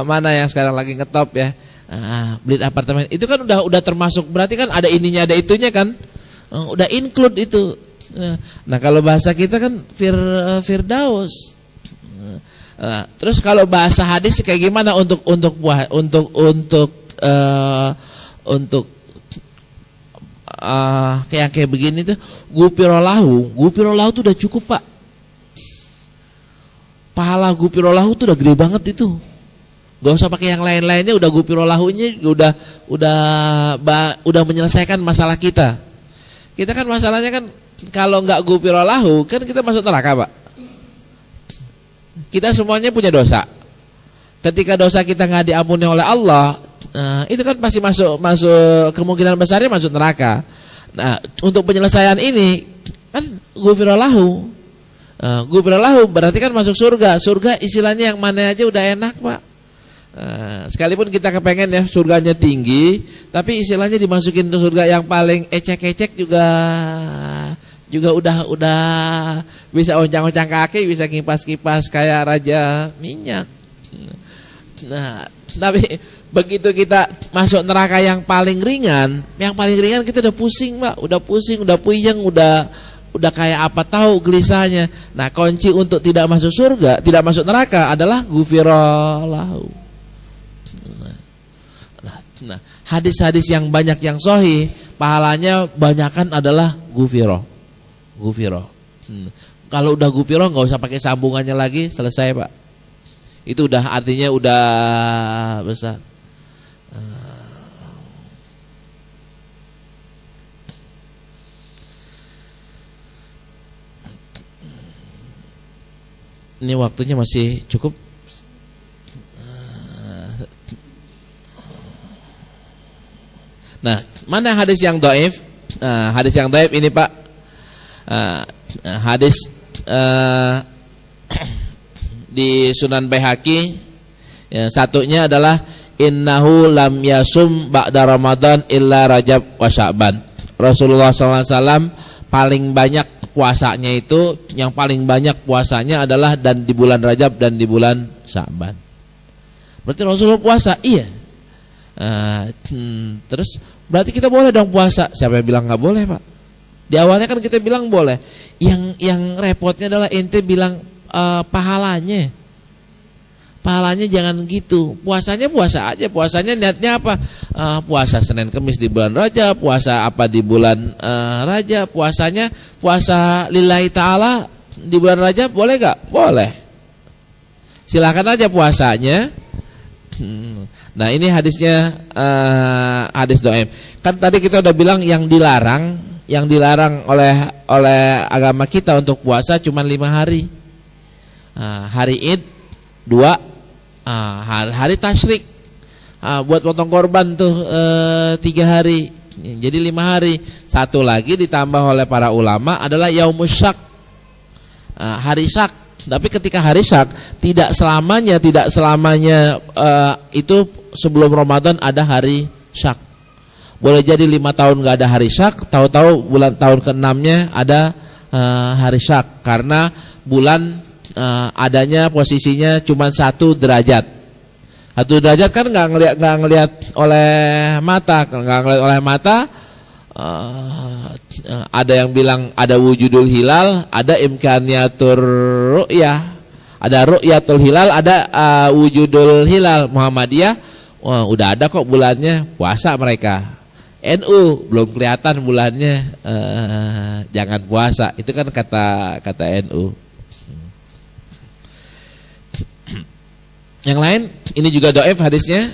mana yang sekarang lagi ngetop ya. Beliin apartemen. Itu kan udah termasuk, berarti kan ada ininya ada itunya kan. Udah include itu. Nah, kalau bahasa kita kan firdaus. Terus kalau bahasa hadis kayak gimana untuk kayak begini tuh, gupirolahu tuh udah cukup Pak. Pahala gupirolahu tuh udah gede banget itu. Gak usah pakai yang lain-lainnya, udah gupirolahunya udah menyelesaikan masalah kita. Kita kan masalahnya kan kalau nggak gupirolahu kan kita masuk neraka Pak. Kita semuanya punya dosa. Ketika dosa kita nggak diampuni oleh Allah, itu kan pasti masuk kemungkinan besarnya masuk neraka. Nah, untuk penyelesaian ini kan gupirolahu. Gupirolahu berarti kan masuk surga. Surga istilahnya yang mana aja udah enak Pak. Sekalipun kita kepengen ya surganya tinggi, tapi istilahnya dimasukin ke surga yang paling ecek-ecek juga udah bisa oncang-oncang kaki, bisa kipas-kipas kayak raja minyak. Nah, tapi begitu kita masuk neraka yang paling ringan kita udah pusing Pak, udah puyeng, udah kayak apa tahu gelisahnya. Nah, kunci untuk tidak masuk surga, tidak masuk neraka adalah gufirolahu. Nah, hadis-hadis yang banyak yang sahih, pahalanya banyakan adalah gufiro. Kalau udah gufiro nggak usah pakai sambungannya lagi, selesai Pak. Itu udah artinya udah besar. Ini waktunya masih cukup. Nah, mana hadis yang dhaif? Hadis yang dhaif ini Pak, hadis di Sunan Baihaqi. Satunya adalah innahu lam yasum ba'da Ramadan illa Rajab wa Sya'ban. Rasulullah SAW paling banyak puasanya itu, yang paling banyak puasanya adalah dan di bulan Rajab dan di bulan Sya'ban. Berarti Rasulullah puasa? Iya. Terus berarti kita boleh dong puasa. Siapa yang bilang nggak boleh Pak? Di awalnya kan kita bilang boleh. Yang repotnya adalah ente bilang pahalanya jangan gitu. Puasanya puasa aja. Puasanya niatnya apa? Puasa Senin Kemis di bulan Rajab, puasa apa di bulan Rajab, puasanya puasa lillahi ta'ala di bulan Rajab, boleh gak? Boleh. Silakan aja puasanya. Nah, ini hadisnya hadis dhaif. Kan tadi kita udah bilang yang dilarang oleh agama kita untuk puasa cuma 5 hari. Hari Id 2, hari tasyrik, buat potong korban tuh 3 hari. Jadi 5 hari. Satu lagi ditambah oleh para ulama adalah yaumus syak, hari syak. Tapi ketika hari syak tidak selamanya itu sebelum Ramadan ada hari syak. Boleh jadi 5 tahun nggak ada hari syak, tahu-tahu bulan tahun ke-6-nya ada hari syak, karena bulan adanya posisinya cuma 1 derajat. 1 derajat kan nggak ngelihat oleh mata, ada yang bilang ada wujudul hilal, ada imkaniyatur ru'yah, ada ru'yatul hilal, ada wujudul hilal. Muhammadiyah udah ada kok bulannya, puasa mereka. NU belum kelihatan bulannya, jangan puasa. Itu kan kata NU. Yang lain ini juga dhaif hadisnya.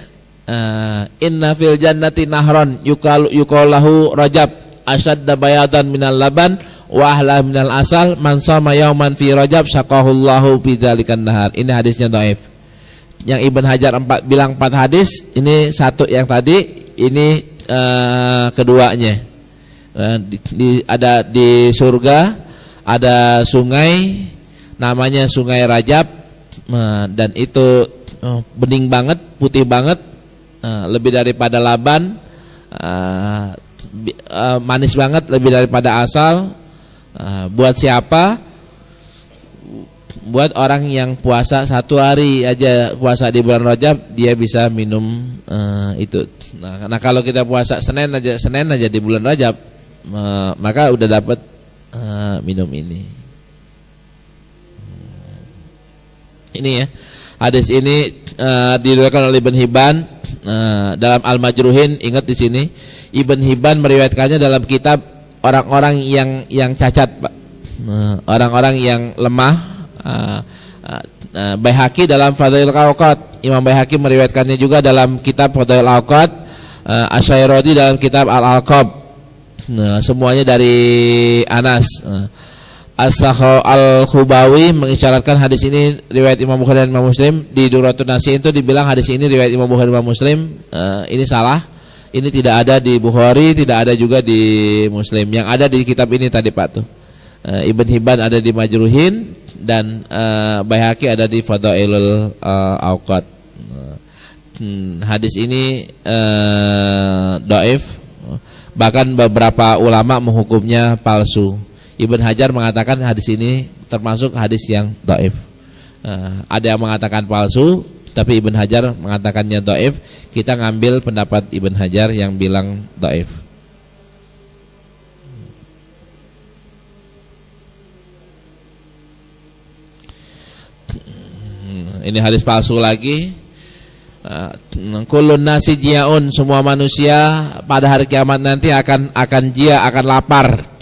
Inna fil jannati nahron yuqalahu Rajab asyadda bayadan minal laban wa ahla minal asal man shama yauman fi Rajab syaqahullahu fi dzalikan nahar. Ini hadisnya dhaif. Yang Ibn Hajar bilang 4 hadis, ini satu yang tadi, ini keduanya. Ada di surga ada sungai namanya Sungai Rajab, dan itu bening banget, putih banget, lebih daripada laban, manis banget, lebih daripada asal. Buat siapa? Buat orang yang puasa 1 hari aja, puasa di bulan Rajab, dia bisa minum itu. Nah, kalau kita puasa Senin aja di bulan Rajab, maka udah dapat minum ini. Ini ya, hadis ini diriwayatkan oleh Ibn Hibban dalam Al-Majruhin. Ingat di sini Ibn Hibban meriwayatkannya dalam kitab orang-orang yang cacat, Pak. Orang-orang yang lemah. Baihaqi dalam Fadail Al-Awqat, Imam Baihaqi meriwayatkannya juga dalam kitab Fadail Al-Awqat, Asy-Syairati dalam kitab Al-Alqab. Semuanya dari Anas. As-Sakhawi Al-Khubawi mengisyaratkan hadis ini riwayat Imam Bukhari dan Imam Muslim. Di Duratun Nasihin itu dibilang hadis ini riwayat Imam Bukhari dan Imam Muslim. Ini salah. Ini tidak ada di Bukhari, tidak ada juga di Muslim. Yang ada di kitab ini tadi, Pak, tuh. Ibn Hibban ada di Majruhin, dan Baihaqi ada di Fadailul Awqat. Hadis ini dhaif, bahkan beberapa ulama menghukumnya palsu. Ibn Hajar mengatakan hadis ini termasuk hadis yang dhaif. Ada yang mengatakan palsu, tapi Ibn Hajar mengatakannya dhaif. Kita ngambil pendapat Ibn Hajar yang bilang dhaif. Ini hadis palsu lagi. Kullun nasi jiaun, semua manusia pada hari kiamat nanti akan jia, akan lapar.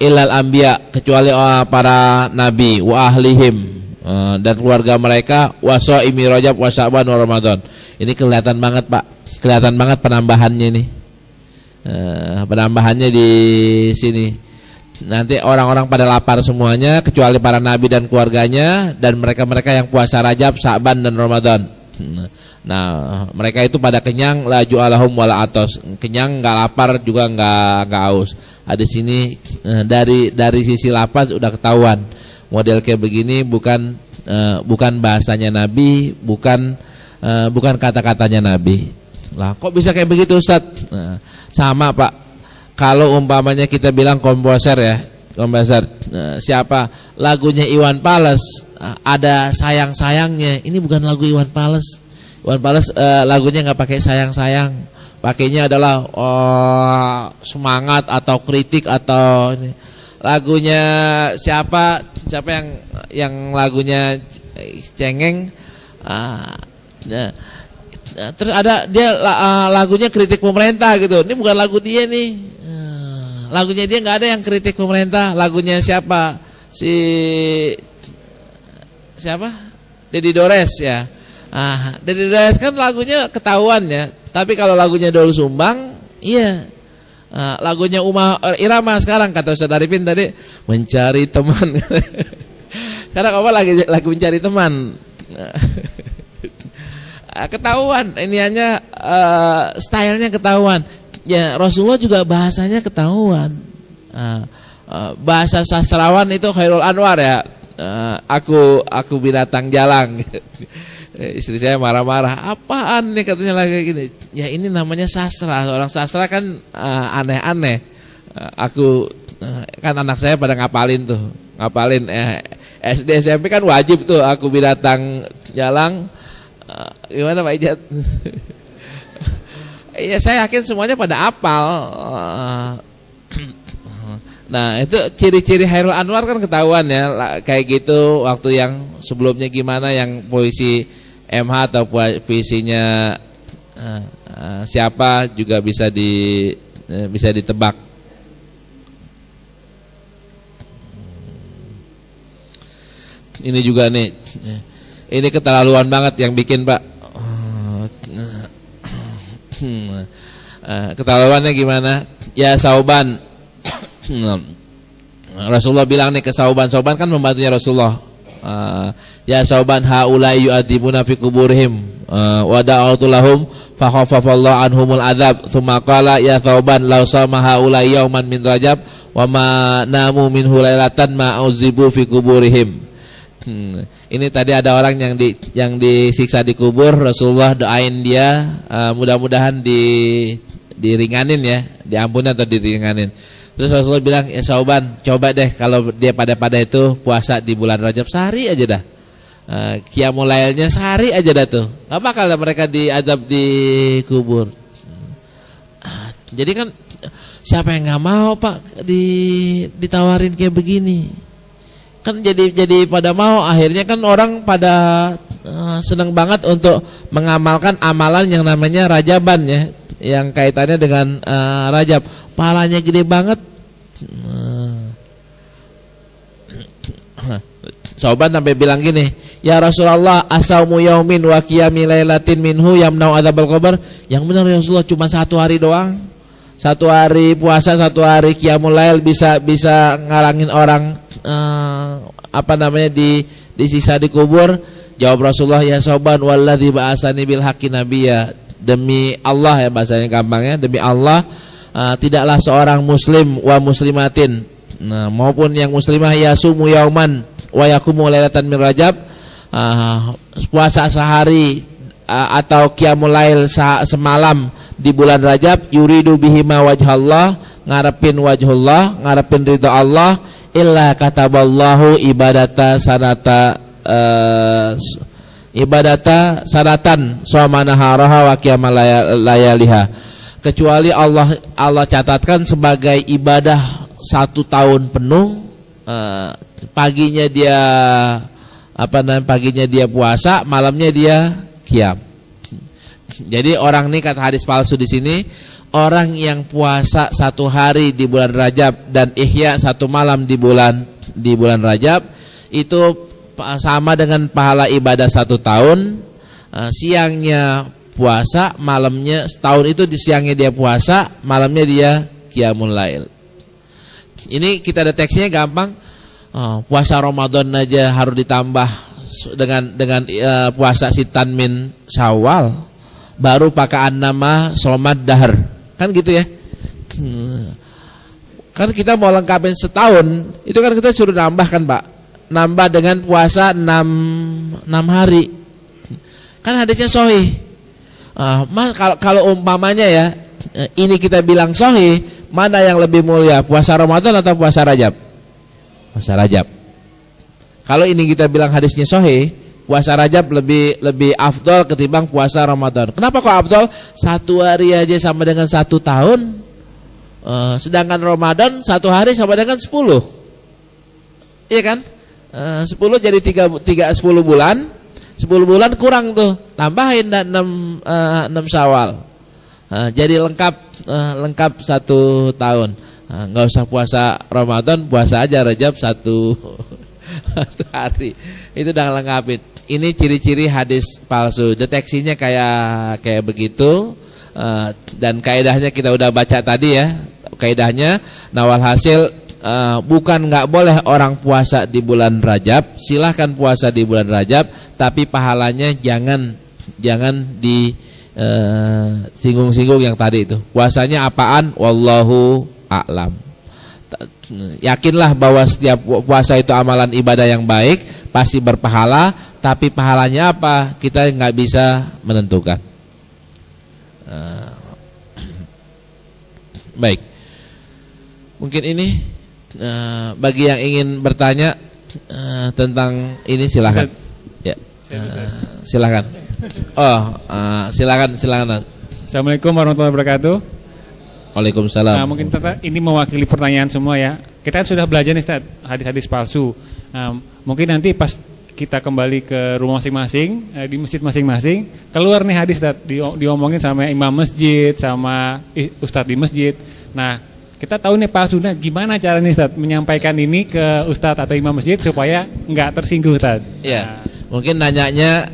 Illal anbiya, kecuali para nabi, wa ahlihim, dan keluarga mereka, wa shaimi Rajab wa Sya'ban wa Ramadan. Ini kelihatan banget, Pak. Kelihatan banget penambahannya ini. Penambahannya di sini. Nanti orang-orang pada lapar semuanya, kecuali para nabi dan keluarganya, dan mereka-mereka yang puasa Rajab, Sya'ban dan Ramadan. Nah, mereka itu pada kenyang, la ju'alahum wala atos. Kenyang, enggak lapar juga enggak haus. Hadis ini dari sisi lafaz udah ketahuan. Model kayak begini bukan bahasanya Nabi, bukan kata-katanya Nabi. Lah, kok bisa kayak begitu, Ustaz? Sama, Pak. Kalau umpamanya kita bilang komposer ya, siapa? Lagunya Iwan Fals, ada sayang-sayangnya. Ini bukan lagu Iwan Fals. Iwan Fals lagunya nggak pakai sayang-sayang, pakainya adalah semangat atau kritik atau ini. Lagunya siapa yang lagunya cengeng, terus ada dia lagunya kritik pemerintah gitu. Ini bukan lagu dia nih. Lagunya dia nggak ada yang kritik pemerintah. Lagunya siapa? Siapa? Deddy Dores ya. Deddy Dores kan lagunya ketahuan ya. Tapi kalau lagunya Doel Sumbang, iya. Lagunya Uma Irama sekarang kata Ustaz Arifin tadi, mencari teman. Sekarang apa lagi mencari teman? Ketahuan, ini hanya stylenya ketahuan. Ya, Rasulullah juga bahasanya ketahuan. Bahasa sastrawan itu Khairul Anwar ya. Aku binatang jalang. Istri saya marah-marah. Apaan nih katanya lagi gini. Ya ini namanya sastra. Orang sastra kan aneh-aneh. Aku kan anak saya pada ngapalin tuh. Ngapalin SD SMP kan wajib tuh aku binatang jalang. Gimana Pak Ijat? Ya saya yakin semuanya pada apal. Nah itu ciri-ciri Khairul Anwar kan ketahuan ya. Kayak gitu waktu yang sebelumnya gimana, yang puisi MH atau puisinya siapa juga bisa ditebak. Ini juga nih. Ini keterlaluan banget yang bikin, Pak. Keterlaluannya gimana? Ya Sauban. Rasulullah bilang nih ke Sauban. Sauban kan membantunya Rasulullah. Ya Sauban haulai yu'adibuna fi kuburihim wa da'autu lahum fa khaffafallahu anhumul adzab tsumma qala ya Thauban law sama haula yauman min Rajab wa ma namu minhu lailatan ma auzibu fi kuburihim. Ini tadi ada orang yang disiksa di kubur, Rasulullah doain dia mudah-mudahan diringanin ya, diampuni atau diringanin. Terus Rasulullah bilang, ya Thauban, coba deh kalau dia pada itu puasa di bulan Rajab sehari aja dah. Qiyamul lailnya sehari aja dah tuh. Gak bakal mereka diadab di kubur. Jadi kan siapa yang nggak mau Pak ditawarin kayak begini? Kan jadi pada mau, akhirnya kan orang pada senang banget untuk mengamalkan amalan yang namanya Rajaban ya, yang kaitannya dengan Rajab. Pahalanya gede banget. Sobat sampai bilang gini, ya Rasulullah asaumu yaumin wa qiyami lailatin minhu yamna'u adzabal qabr. Yang benar ya Rasulullah, cuma satu hari doang. Satu hari puasa, satu hari qiyamul lail bisa ngalangin orang disiksa di kubur. Jawab Rasulullah, ya Sauban walladzi ba'asani bil haqqi nabiyya. Demi Allah ya bahasanya gampangnya, demi Allah tidaklah seorang muslim wa muslimatin maupun yang muslimah yasumu yauman wa yaqumu lailatan min Rajab, puasa sehari atau qiyamul lail semalam di bulan Rajab, yuridu bihima wajhallah, ngarepin wajhullah, ngarepin ridha Allah, illa kataballahu ibadata sanatan somanaharaha wa qiyamal layaliha. Kecuali Allah catatkan sebagai ibadah 1 tahun penuh. Paginya dia puasa, malamnya dia qiyam. Jadi orang ini kata hadis palsu di sini, orang yang puasa 1 hari di bulan Rajab dan ihya 1 malam di bulan Rajab itu sama dengan pahala ibadah 1 tahun. Siangnya puasa, malamnya setahun itu di siangnya dia puasa, malamnya dia qiyamul lail. Ini kita deteksinya gampang. Puasa Ramadan aja harus ditambah dengan puasa sitan min Syawal, baru pakaan nama somad dahar, kan gitu ya. Kan kita mau lengkapin setahun, itu kan kita suruh nambah kan Pak, nambah dengan puasa 6 hari. Kan hadisnya sahih. Kalau umpamanya ya, ini kita bilang sahih, mana yang lebih mulia, puasa Ramadan atau puasa Rajab? Puasa Rajab. Kalau ini kita bilang hadisnya sahih, puasa Rajab lebih afdol ketimbang puasa Ramadan. Kenapa kok afdol? 1 hari aja sama dengan 1 tahun. Sedangkan Ramadan 1 hari sama dengan 10. Iya kan? 10 jadi 10 bulan. 10 bulan kurang tuh, tambahin 6 Syawal. Jadi lengkap 1 tahun. Nggak usah puasa Ramadan, puasa aja Rajab 1 hari. Itu udah lengkapin. Ini ciri-ciri hadis palsu. Deteksinya kayak begitu. Dan kaidahnya kita udah baca tadi ya. Kaidahnya nawal hasil bukan nggak boleh orang puasa di bulan Rajab. Silahkan puasa di bulan Rajab, tapi pahalanya jangan di singgung-singgung yang tadi itu. Puasanya apaan? Wallahu a'lam. Yakinlah bahwa setiap puasa itu amalan ibadah yang baik, pasti berpahala, tapi pahalanya apa kita nggak bisa menentukan. Baik, mungkin ini bagi yang ingin bertanya tentang ini silahkan. Ya, silahkan. Silakan. Assalamualaikum warahmatullahi wabarakatuh. Waalaikumsalam. Nah, mungkin ini mewakili pertanyaan semua ya. Kita kan sudah belajar nih Ustaz, hadis-hadis palsu. Mungkin nanti pas kita kembali ke rumah masing-masing, di masjid masing-masing, keluar nih hadis Ustaz, diomongin sama imam masjid, sama ustadz di masjid. Nah, kita tahu nih palsu. Nah, gimana caranya Ustaz menyampaikan ini ke ustadz atau imam masjid supaya nggak tersinggung Ustaz? Iya. Mungkin nanyanya,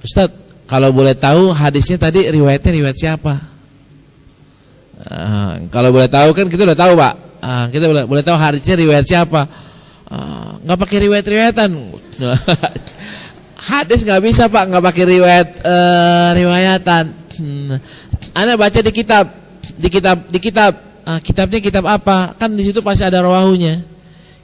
Ustadz, kalau boleh tahu hadisnya tadi riwayatnya riwayat siapa? Kalau boleh tahu kan kita udah tahu Pak. Kita boleh tahu hadisnya riwayat siapa? Nggak pakai riwayat-riwayatan. Hadis nggak bisa Pak, nggak pakai riwayatan. Anda baca di kitab. Kitabnya kitab apa? Kan di situ pasti ada rawahunya.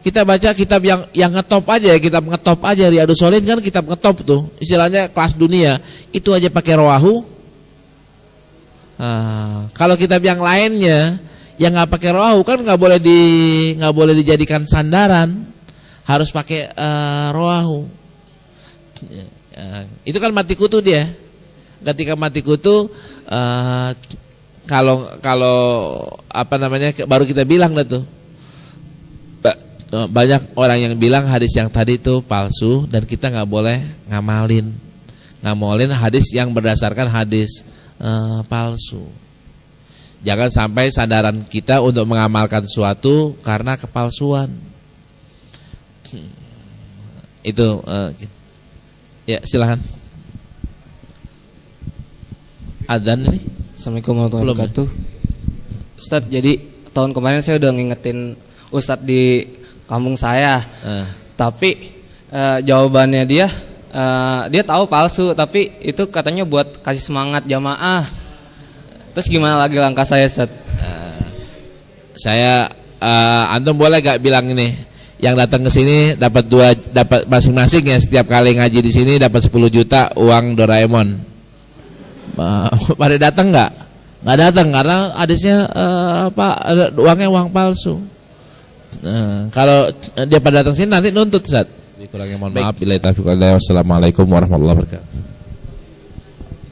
Kita baca kitab yang ngetop aja, kitab ngetop aja. Riyadhus Shalihin kan kitab ngetop tuh, istilahnya kelas dunia. Itu aja pakai rawahu. Kalau kitab yang lainnya yang nggak pakai rawahu kan nggak boleh dijadikan sandaran, harus pakai rawahu. Itu kan mati kutu dia. Ketika mati kutu, kalau apa namanya, baru kita bilang dah tuh. Banyak orang yang bilang hadis yang tadi itu palsu dan kita nggak boleh ngamalin hadis yang berdasarkan hadis palsu. Jangan sampai sandaran kita untuk mengamalkan suatu karena kepalsuan. Itu ya silahkan. Adzan ini. Assalamualaikum warahmatullahi wabarakatuh. Ustadz, jadi tahun kemarin saya udah ngingetin Ustadz di kampung saya, tapi jawabannya dia tahu palsu, tapi itu katanya buat kasih semangat jamaah. Terus gimana lagi langkah saya, Ustadz? Antum boleh gak bilang ini, yang datang ke sini dapat masing-masing ya, setiap kali ngaji di sini dapat 10 juta uang Doraemon. Pada datang nggak? Nggak datang karena hadisnya uangnya uang palsu. Kalau dia pada datang sini nanti nuntut, Ustaz. Kurangnya mohon maaf. Wassalamualaikum warahmatullahi wabarakatuh.